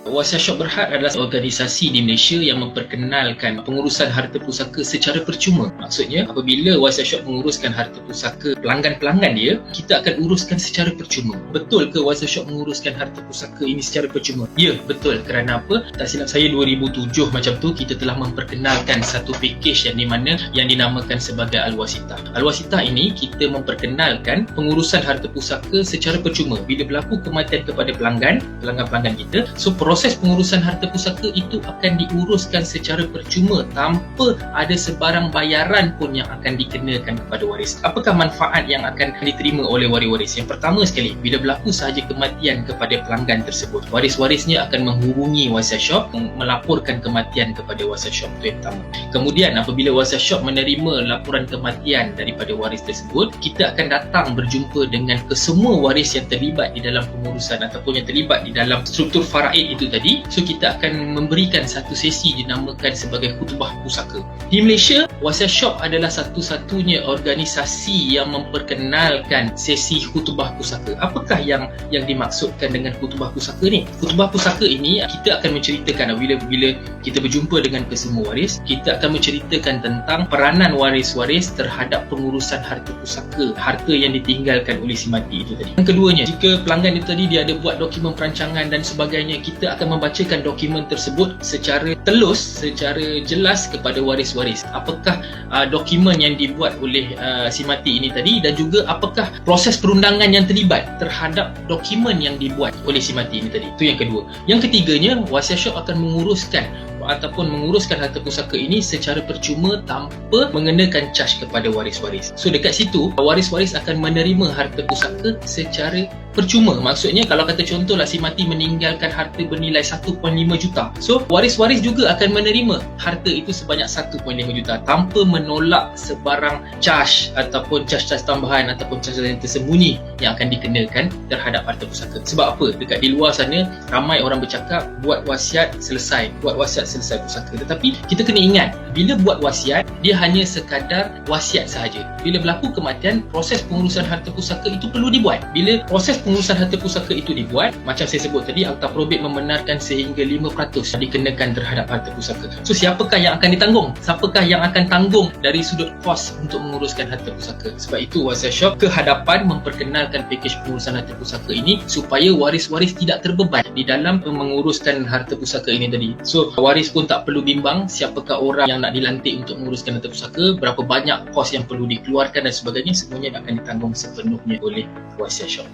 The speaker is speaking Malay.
Wasiat Shop Berhad adalah organisasi di Malaysia yang memperkenalkan pengurusan harta pusaka secara percuma. Maksudnya, apabila Wasiat Shop menguruskan harta pusaka pelanggan-pelanggan dia, kita akan uruskan secara percuma. Betul ke Wasiat Shop menguruskan harta pusaka ini secara percuma? Ya, betul. Kerana apa? Tak silap saya 2007 macam tu, kita telah memperkenalkan satu package yang di mana yang dinamakan sebagai Al-Wasitah. Al-Wasitah ini kita memperkenalkan pengurusan harta pusaka secara percuma. Bila berlaku kematian kepada pelanggan-pelanggan kita, so proses pengurusan harta pusaka itu akan diuruskan secara percuma tanpa ada sebarang bayaran pun yang akan dikenakan kepada waris. Apakah manfaat yang akan diterima oleh waris-waris? Yang pertama sekali, bila berlaku sahaja kematian kepada pelanggan tersebut, waris-warisnya akan menghubungi Wasiat Shop, melaporkan kematian kepada Wasiat Shop. Itu yang pertama. Kemudian apabila Wasiat Shop menerima laporan kematian daripada waris tersebut, kita akan datang berjumpa dengan kesemua waris yang terlibat di dalam pengurusan ataupun yang terlibat di dalam struktur faraid itu tadi. So kita akan memberikan satu sesi dinamakan sebagai khutbah pusaka. Di Malaysia, Wasiat Shop adalah satu-satunya organisasi yang memperkenalkan sesi khutbah pusaka. Apakah yang dimaksudkan dengan khutbah pusaka ni? Khutbah pusaka ini kita akan menceritakan bila kita berjumpa dengan kesemua waris, kita akan menceritakan tentang peranan waris-waris terhadap pengurusan harta pusaka, harta yang ditinggalkan oleh si mati itu tadi. Yang keduanya, jika pelanggan itu tadi dia ada buat dokumen perancangan dan sebagainya, kita akan membacakan dokumen tersebut secara telus, secara jelas kepada waris-waris. Apakah dokumen yang dibuat oleh si mati ini tadi, dan juga apakah proses perundangan yang terlibat terhadap dokumen yang dibuat oleh si mati ini tadi. Itu yang kedua. Yang ketiganya, Wasiat Shop akan menguruskan harta pusaka ini secara percuma tanpa mengenakan charge kepada waris-waris. So dekat situ, waris-waris akan menerima harta pusaka secara percuma. Maksudnya kalau kata contohlah si mati meninggalkan harta bernilai 1.5 juta. So waris-waris juga akan menerima harta itu sebanyak 1.5 juta tanpa menolak sebarang charge ataupun charge tambahan ataupun charge yang tersembunyi yang akan dikenakan terhadap harta pusaka. Sebab apa? Dekat di luar sana ramai orang bercakap buat wasiat selesai pusaka. Tetapi kita kena ingat, bila buat wasiat, dia hanya sekadar wasiat sahaja. Bila berlaku kematian, proses pengurusan harta pusaka itu perlu dibuat. Bila proses pengurusan harta pusaka itu dibuat, macam saya sebut tadi, Akta Probit membenarkan sehingga 5% dikenakan terhadap harta pusaka. So siapakah yang akan ditanggung? Siapakah yang akan tanggung dari sudut kos untuk menguruskan harta pusaka? Sebab itu Wasiat Shop ke hadapan memperkenalkan pakej pengurusan harta pusaka ini supaya waris-waris tidak terbeban di dalam menguruskan harta pusaka ini tadi. So waris pun tak perlu bimbang siapakah orang yang nak dilantik untuk menguruskan harta pusaka, berapa banyak kos yang perlu dikeluarkan dan sebagainya, semuanya akan ditanggung sepenuhnya oleh Wasiat Shop.